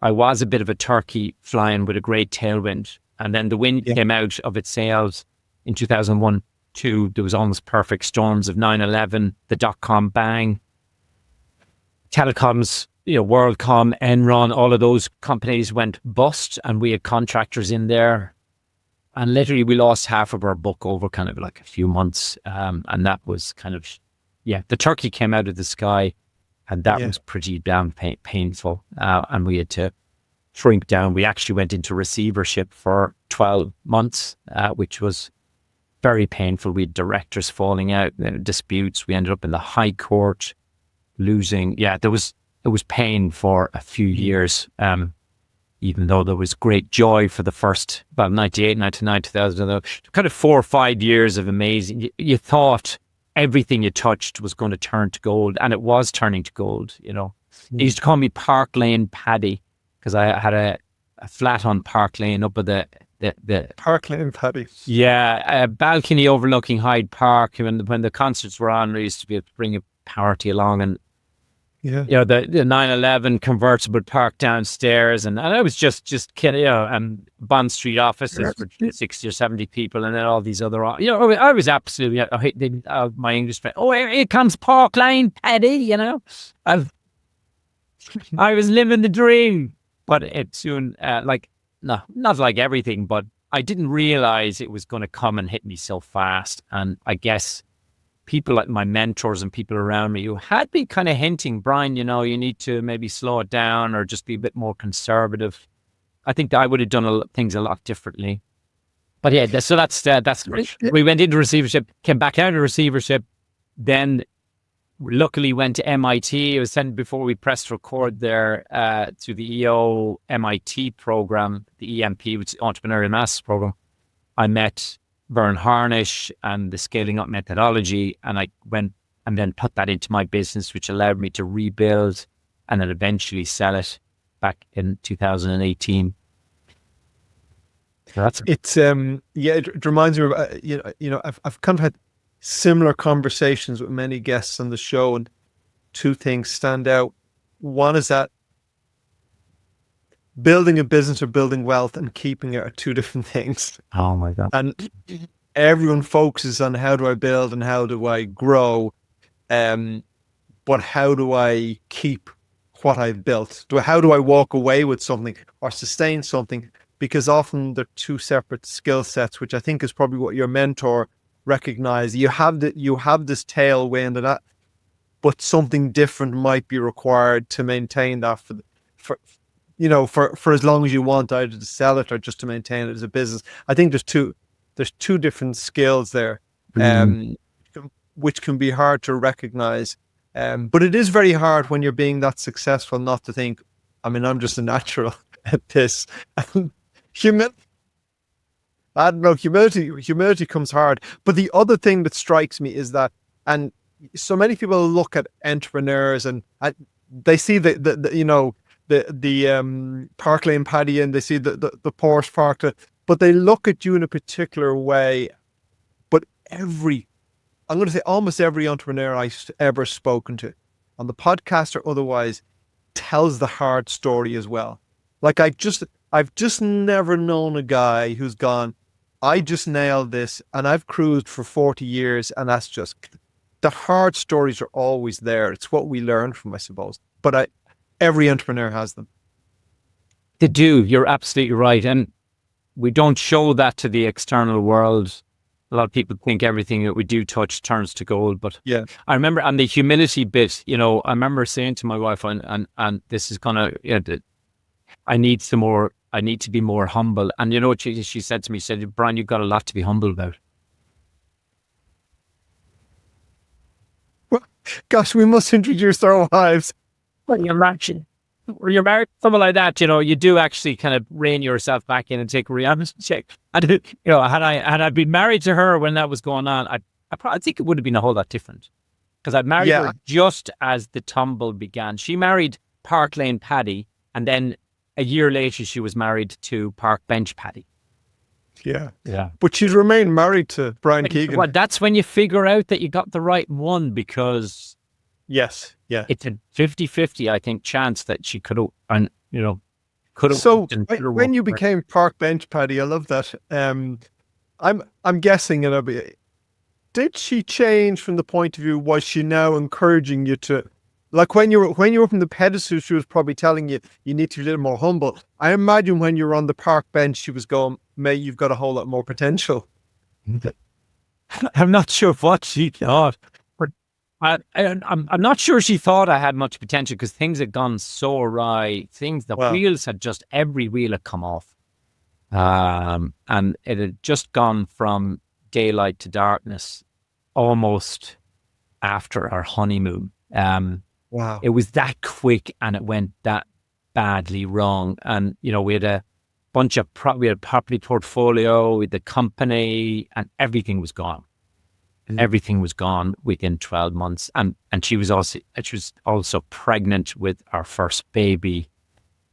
I was a bit of a turkey flying with a great tailwind. And then the wind came out of its sails in 2001, 2. There was almost perfect storms of 9/11, the dotcom bang, telecoms, WorldCom, Enron, all of those companies went bust, and we had contractors in there. And literally we lost half of our book over kind of like a few months. And that was kind of, the turkey came out of the sky, and that was pretty damn painful. And we had to shrink down. We actually went into receivership for 12 months, which was very painful. We had directors falling out, disputes. We ended up in the high court, losing. It was pain for a few years, even though there was great joy for the first, about 98, 99, 2000, kind of 4 or 5 years of amazing. You thought everything you touched was going to turn to gold, and it was turning to gold. They used to call me Park Lane Paddy, because I had a flat on Park Lane up at the Park Lane Paddy. Yeah, a balcony overlooking Hyde Park. When the concerts were on, we used to be able to bring a party along, and the 9/11 convertible parked downstairs, and I was just kidding. And Bond Street offices for 60 or 70 people, and then all these other. I was absolutely. My English friend. Oh, here comes Park Lane Paddy. I was living the dream. But it soon, not like everything, but I didn't realize it was going to come and hit me so fast. And I guess people like my mentors and people around me who had been kind of hinting, Brian, you need to maybe slow it down or just be a bit more conservative. I think that I would have done things a lot differently. But so that's we went into receivership, came back out of receivership, then luckily went to MIT. It was sent before we pressed record there to the EO MIT program, the EMP, which is Entrepreneurial Masters program. I met Vern Harnish and the scaling up methodology, and I went and then put that into my business, which allowed me to rebuild and then eventually sell it back in 2018. So it reminds me of, I've kind of had similar conversations with many guests on the show, and 2 things stand out. One is that building a business or building wealth and keeping it are 2 different things. Oh my God. And everyone focuses on how do I build and how do I grow, but how do I keep what I've built? How do I walk away with something or sustain something? Because often they're 2 separate skill sets, which I think is probably what your mentor recognized. You have this tailwind and that, but something different might be required to maintain that for as long as you want, either to sell it or just to maintain it as a business. I think there's two different skills there, which can be hard to recognize. But it is very hard when you're being that successful not to think, I'm just a natural at this. I don't know, humility comes hard. But the other thing that strikes me is that, and so many people look at entrepreneurs and they see the Park Lane Paddy, and they see the Porsche parked, but they look at you in a particular way. But I'm going to say almost every entrepreneur I've ever spoken to, on the podcast or otherwise, tells the hard story as well. Like I've just never known a guy who's gone, I just nailed this and I've cruised for 40 years, and that's just, the hard stories are always there. It's what we learn from, I suppose. But every entrepreneur has them. They do. You're absolutely right. And we don't show that to the external world. A lot of people think everything that we do touch turns to gold. But yeah, I remember on the humility bit, I remember saying to my wife, and this is going to, I need to be more humble. And you know what she said to me? She said, Brian, you've got a lot to be humble about. Well, gosh, we must introduce our wives. Well, you're married, something like that, you do actually kind of rein yourself back in and take a reality check. And, had I been married to her when that was going on, I think it would have been a whole lot different. Because I married her just as the tumble began. She married Park Lane Paddy, and then a year later she was married to Park Bench Paddy. Yeah. But she's remained married to Brian Keegan. Well, that's when you figure out that you got the right one, because yes, yeah, it's a 50-50, I think, chance that she could have, and So when you became park bench Paddy, I love that. I'm guessing, did she change from the point of view? Was she now encouraging you to, like when you were from the pedestal, she was probably telling you need to be a little more humble. I imagine when you were on the park bench, she was going, "Mate, you've got a whole lot more potential." I'm not sure what she thought, but I'm not sure she thought I had much potential because things had gone so awry. Wheels had every wheel had come off. And it had just gone from daylight to darkness almost after our honeymoon. Wow. It was that quick and it went that badly wrong. And, we had a bunch of, we had a property portfolio with the company and everything was gone. Everything was gone within 12 months. And she was also pregnant with our first baby.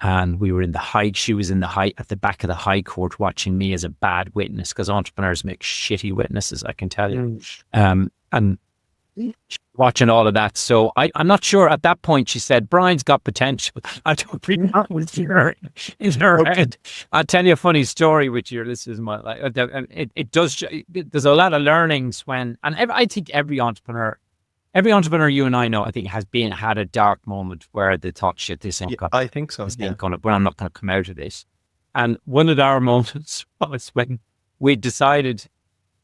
And we were she was in at the back of the high court watching me as a bad witness because entrepreneurs make shitty witnesses, I can tell you. And watching all of that. So I'm not sure at that point she said, Brian's got potential. I don't think that was in her head. I'll tell you a funny story with you. This is my life. There's a lot of learnings I think every entrepreneur you and I know, I think had a dark moment where they thought, shit, this ain't gonna. I think so. This ain't gonna. Well, I'm not gonna come out of this. And one of our moments was when we decided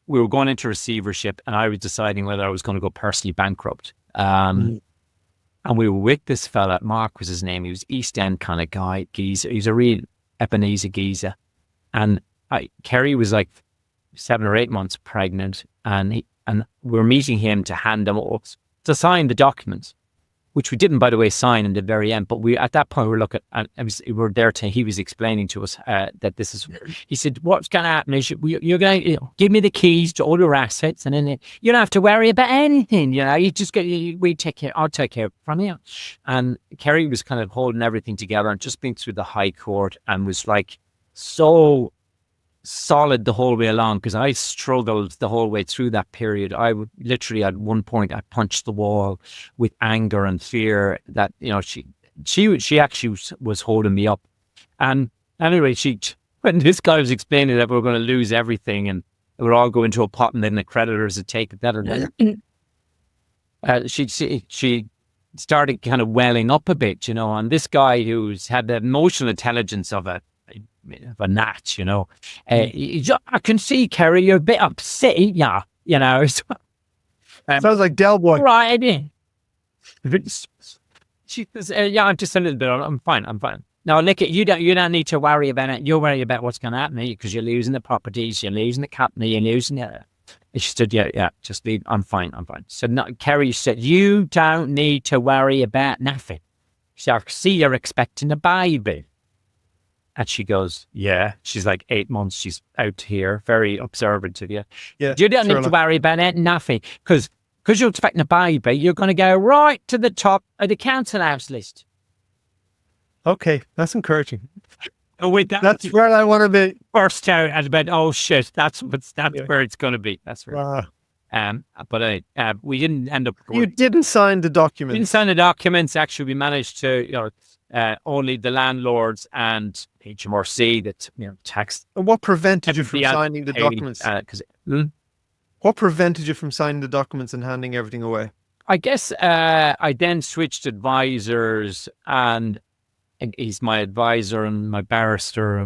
we were going into receivership, and I was deciding whether I was going to go personally bankrupt. And we were with this fella. Mark was his name. He was East End kind of guy, geezer. He's a real Ebenezer geezer. And Kerry was like 7 or 8 months pregnant, and we were meeting him to hand him off to sign the documents, which we didn't, by the way, sign in the very end. But at that point, we were looking, and we were there he was explaining to us that this is, he said, what's going to happen is you're going to give me the keys to all your assets, and then you don't have to worry about anything. You just I'll take care of it from you. And Kerry was kind of holding everything together and just been through the high court and was like so solid the whole way along because I struggled the whole way through that period. I would literally at one point I punched the wall with anger and fear that she actually was holding me up. And anyway, when this guy was explaining that we were going to lose everything and it would all go into a pot and then the creditors would take it, that or that, she started kind of welling up a bit, and this guy who's had the emotional intelligence of a gnat, I can see, Kerry, you're a bit upset, yeah, Sounds like Del Boy. Right. She says, I'm just a little bit, I'm fine. No, Nick, you don't need to worry about it. You'll worry about what's going to happen because you're losing the properties, you're losing the company, you're losing it. And she said, yeah, just leave. I'm fine. So Kerry said, you don't need to worry about nothing. So I see you're expecting a baby. And she goes, yeah. She's like 8 months. She's out here, very observant of you. Yeah, you don't need to worry about it, nothing. Because you're expecting a baby, you're going to go right to the top of the council house list. Okay, that's encouraging. That's where I want to be. Burst out and about, oh shit, that's where it's going to be. That's where. But we didn't end up. You didn't sign the documents. Didn't sign the documents. Actually, we managed to, only the landlords and HMRC that tax. And what prevented you from signing the documents? What prevented you from signing the documents and handing everything away? I guess I then switched advisors, and he's my advisor and my barrister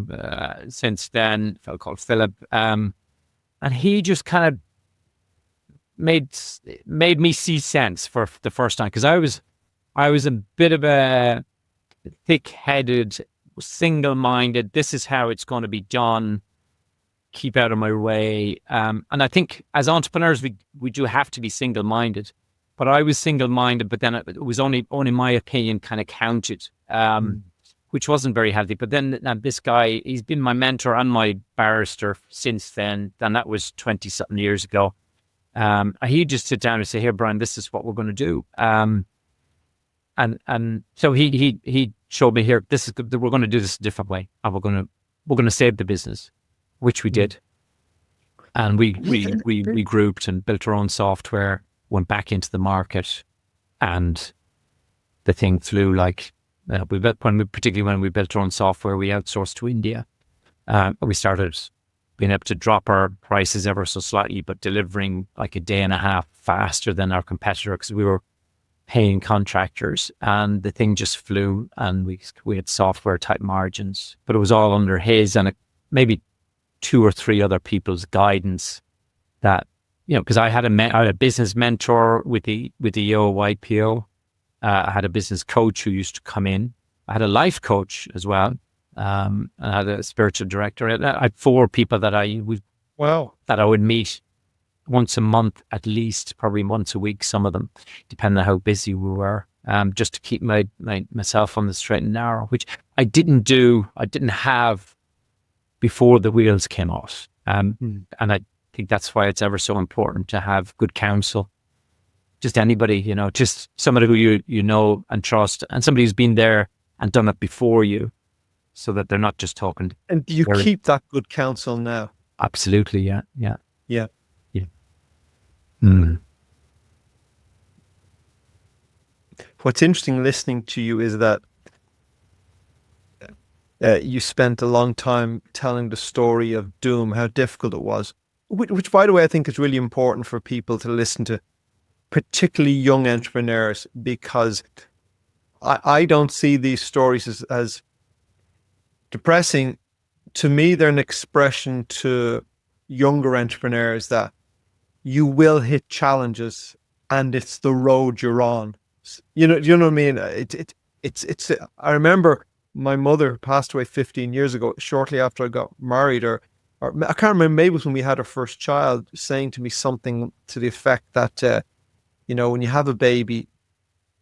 since then, a fellow called Philip, and he just kind of made me see sense for the first time because I was a bit of a thick-headed, single-minded. This is how it's going to be done. Keep out of my way. And I think as entrepreneurs, we do have to be single-minded. But I was single-minded, but then it was only my opinion kind of counted, which wasn't very healthy. But then this guy, he's been my mentor and my barrister since then. And that was 20-something years ago. He just sit down and say, here, Brian, this is what we're going to do. And so he showed me here, we're going to do this a different way. And we're going to save the business, which we did. And we grouped and built our own software, went back into the market, and the thing flew like Particularly when we built our own software, we outsourced to India. We started being able to drop our prices ever so slightly, but delivering like a day and a half faster than our competitor because we were paying contractors, and the thing just flew, and we had software type margins, but it was all under his and maybe 2 or 3 other people's guidance. That, because I had a business mentor with the YPO. I had a business coach who used to come in. I had a life coach as well. I had a spiritual director. I had 4 people that I would meet once a month at least, probably once a week, some of them, depending on how busy we were, just to keep myself on the straight and narrow, which I didn't have before the wheels came off. And I think that's why it's ever so important to have good counsel. Just anybody, just somebody who you know and trust, and somebody who's been there and done it before you, so that they're not just talking. And do you keep that good counsel now? Absolutely, yeah. What's interesting listening to you is that you spent a long time telling the story of doom, how difficult it was, which, by the way, I think is really important for people to listen to, particularly young entrepreneurs, because I don't see these stories as depressing. To me, they're an expression to younger entrepreneurs that you will hit challenges, and it's the road you're on. You know what I mean? It's. I remember my mother passed away 15 years ago, shortly after I got married, or I can't remember. Maybe it was when we had our first child, saying to me something to the effect that, when you have a baby,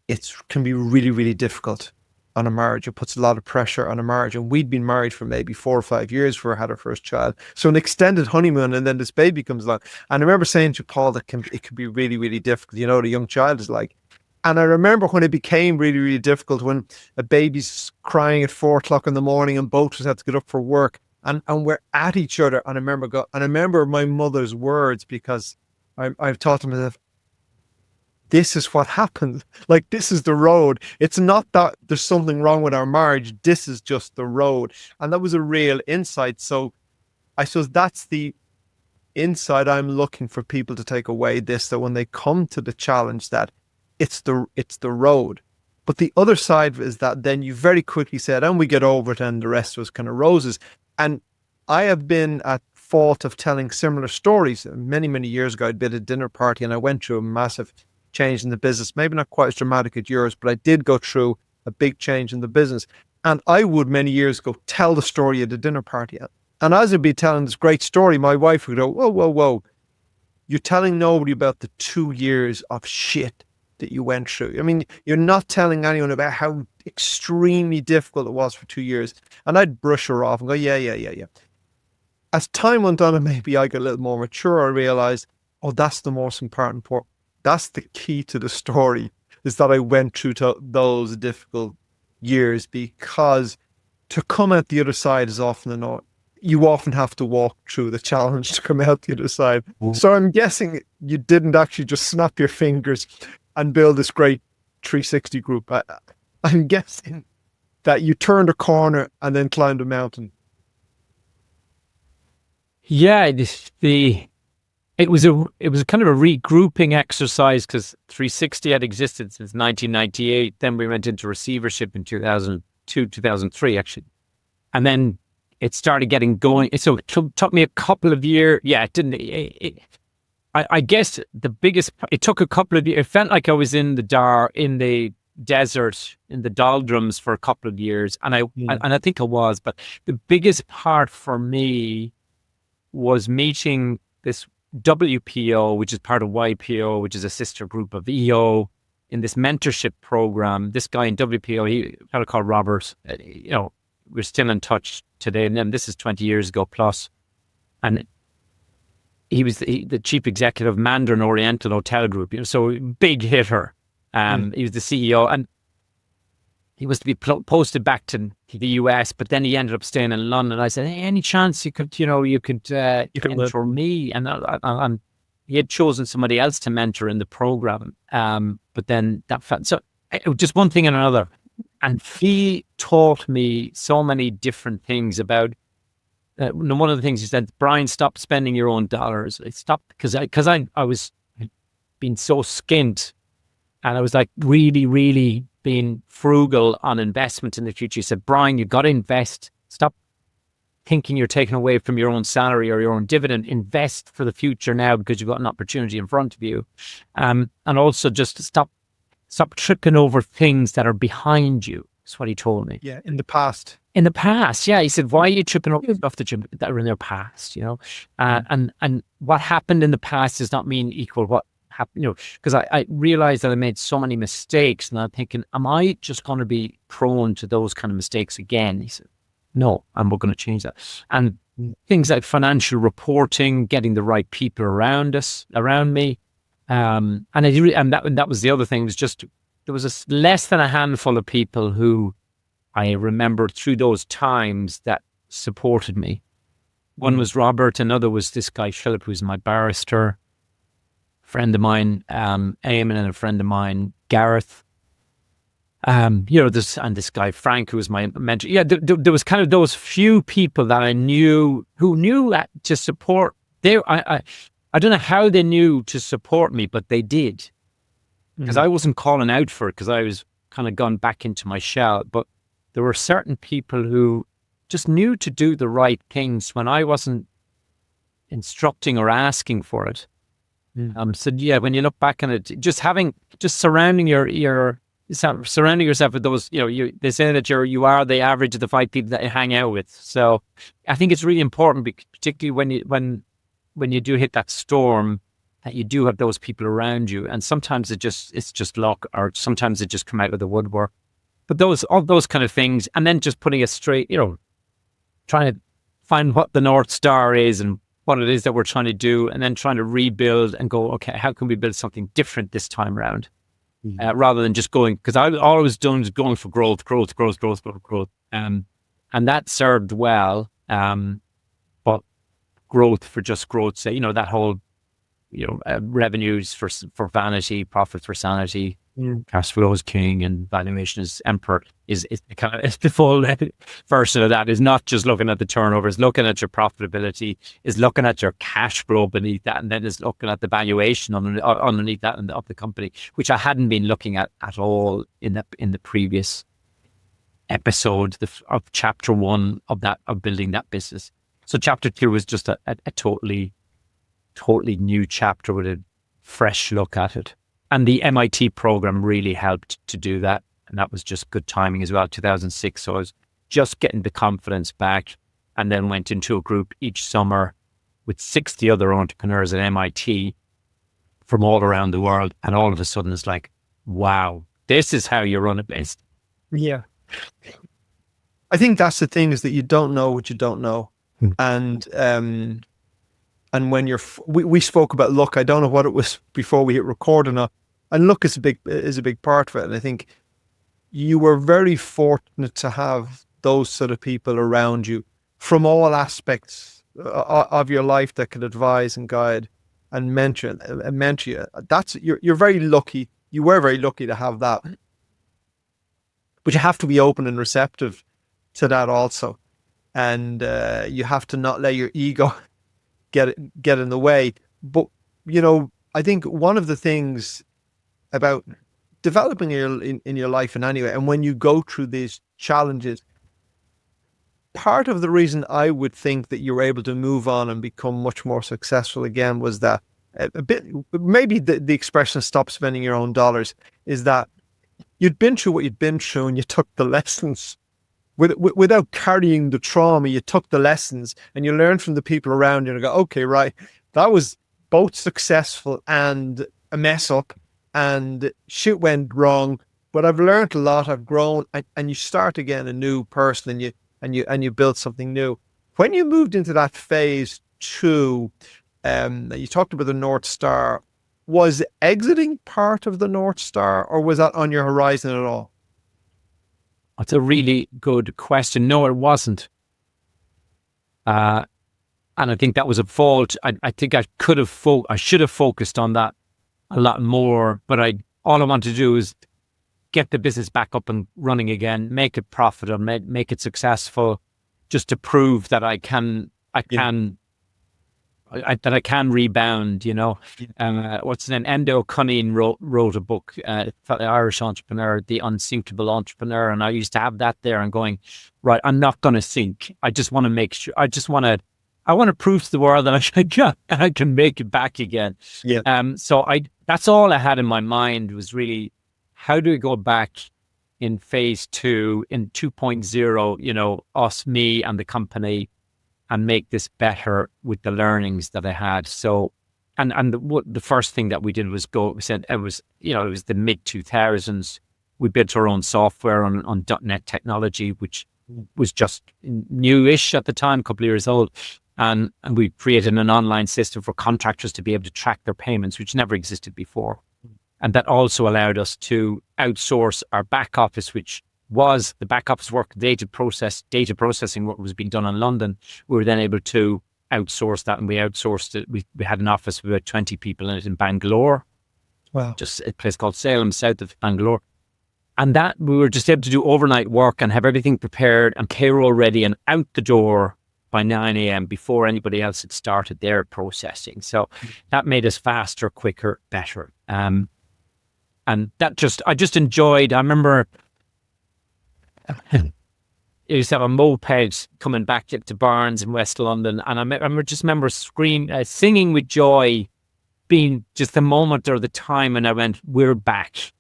it can be really, really difficult on a marriage. It puts a lot of pressure on a marriage. And we'd been married for maybe 4 or 5 years before I had our first child. So an extended honeymoon, and then this baby comes along. And I remember saying to Paul that it can be really, really difficult. The young child is like. And I remember when it became really, really difficult, when a baby's crying at 4 o'clock in the morning and both of us had to get up for work, and we're at each other. And I remember my mother's words, because I've taught to myself, this is what happens. Like, this is the road. It's not that there's something wrong with our marriage. This is just the road. And that was a real insight. So I suppose that's the insight I'm looking for people to take away, that when they come to the challenge, that it's the road. But the other side is that then you very quickly said, and we get over it, and the rest was kind of roses. And I have been at fault of telling similar stories. Many, many years ago, I'd been at a dinner party, and I went through a massive change in the business, maybe not quite as dramatic as yours, but I did go through a big change in the business. And I would, many years ago, tell the story at the dinner party. And as I'd be telling this great story, my wife would go, whoa. You're telling nobody about the 2 years of shit that you went through. I mean, you're not telling anyone about how extremely difficult it was for 2 years. And I'd brush her off and go, yeah. As time went on, and maybe I got a little more mature, I realized, that's the most important part. That's the key to the story, is that I went through those difficult years, because to come out the other side is often you often have to walk through the challenge to come out the other side. So I'm guessing you didn't actually just snap your fingers and build this great 360 group. I'm guessing that you turned a corner and then climbed a mountain. Yeah, it was a kind of a regrouping exercise, because 360 had existed since 1998. Then we went into receivership in 2002, 2003, actually. And then it started getting going. So it took me a couple of years. Yeah, it didn't. I guess it took a couple of years. It felt like I was in the desert, in the doldrums for a couple of years. And I think I was. But the biggest part for me was meeting this WPO, which is part of YPO, which is a sister group of EO, in this mentorship program. This guy in WPO, he kind of called Robert, we're still in touch today. And then this is 20 years ago plus. And he was the chief executive of Mandarin Oriental Hotel Group, so big hitter. He was the CEO, and he was to be posted back to the US, but then he ended up staying in London. I said, hey, any chance you could mentor me? And he had chosen somebody else to mentor in the program. But then that felt, so it was just one thing and another. And he taught me so many different things about, one of the things he said, Brian, stop spending your own dollars. I stopped because I was being so skint, and I was like really, really being frugal on investment in the future. He said, Brian, you got to invest. Stop thinking you're taking away from your own salary or your own dividend. Invest for the future now, because you've got an opportunity in front of you. And also just stop tripping over things that are behind you. That's what he told me. Yeah, in the past. In the past, yeah. He said, why are you tripping over stuff that are in their past, And what happened in the past does not mean equal what happened, because I realized that I made so many mistakes, and I'm thinking, am I just going to be prone to those kind of mistakes again? He said, no, and we're going to change that. And things like financial reporting, getting the right people around me. And that was the other thing, was just, there was less than a handful of people who I remember through those times that supported me. One was Robert, another was this guy, Philip, who's my barrister, friend of mine, Eamon, and a friend of mine, Gareth. This guy, Frank, who was my mentor. Yeah, there was kind of those few people that I knew who knew that to support. I don't know how they knew to support me, but they did. Because I wasn't calling out for it, because I was kind of gone back into my shell. But there were certain people who just knew to do the right things when I wasn't instructing or asking for it. So yeah, when you look back on it, just surrounding surrounding yourself with those, they say that you are the average of the 5 people that you hang out with. So I think it's really important, particularly when you do hit that storm, that you do have those people around you. And sometimes it's just luck, or sometimes it just come out of the woodwork. But all those kind of things, and then just putting it straight, trying to find what the North Star is and what it is that we're trying to do, and then trying to rebuild and go, okay, how can we build something different this time around? Rather than just going, because all I was doing was going for growth. And that served well. But growth for just growth's sake, that whole, revenues for vanity, profits for sanity, cash flow is king, and valuation is emperor, is kind of, it's the full version of that. Is not just looking at the turnover, is looking at your profitability, is looking at your cash flow beneath that, and then is looking at the valuation underneath that and of the company, which I hadn't been looking at all in the previous episode of chapter 1 of building that business. So chapter 2 was just a totally new chapter with a fresh look at it. And the MIT program really helped to do that. And that was just good timing as well, 2006. So I was just getting the confidence back, and then went into a group each summer with 60 other entrepreneurs at MIT from all around the world. And all of a sudden it's like, wow, this is how you run a business. Yeah. I think that's the thing, is that you don't know what you don't know. And when we spoke about luck, I don't know what it was before we hit record or not. And luck is a big part of it. And I think you were very fortunate to have those sort of people around you from all aspects of your life that could advise and guide and mentor you. You're very lucky. You were very lucky to have that. But you have to be open and receptive to that also. And you have to not let your ego get in the way. But I think one of the things about developing in your life, and anyway, and when you go through these challenges, part of the reason I would think that you're able to move on and become much more successful again was that a bit, maybe the expression "stop spending your own dollars" is that you'd been through what you'd been through, and you took the lessons. Without carrying the trauma, you took the lessons and you learned from the people around you and go, okay, right, that was both successful and a mess up, and shit went wrong, but I've learned a lot, I've grown, and you start again a new person, and you build something new. When you moved into that phase 2, you talked about the North Star, was exiting part of the North Star, or was that on your horizon at all? That's a really good question. No, it wasn't. And I think that was a fault. I think I should have focused on that a lot more, but all I wanted to do is get the business back up and running again, make it profitable, make it successful, just to prove that I can rebound, what's his name? Endo Cunningham wrote a book, Irish entrepreneur, The Unsinkable Entrepreneur. And I used to have that there and going, right, I'm not going to sink. I just want to make sure, I want to prove to the world that I can make it back again. Yeah. So that's all I had in my mind was really, how do we go back in phase 2, in 2.0, us, me and the company, and make this better with the learnings that I had. So, and the first thing that we did was it was the mid 2000s. We built our own software on .NET technology, which was just newish at the time, a couple of years old. And we created an online system for contractors to be able to track their payments, which never existed before. And that also allowed us to outsource our back office, which was the back office work, data processing work was being done in London. We were then able to outsource that, and we outsourced it. We had an office with about 20 people in it in Bangalore. Wow. Just a place called Salem, south of Bangalore. And that we were just able to do overnight work and have everything prepared and payroll ready and out the door by 9 a.m. before anybody else had started their processing. So that made us faster, quicker, better. And that I just enjoyed. I remember you used to have a moped coming back to Barnes in West London, and I remember singing with joy, being just the moment or the time, and I went, we're back.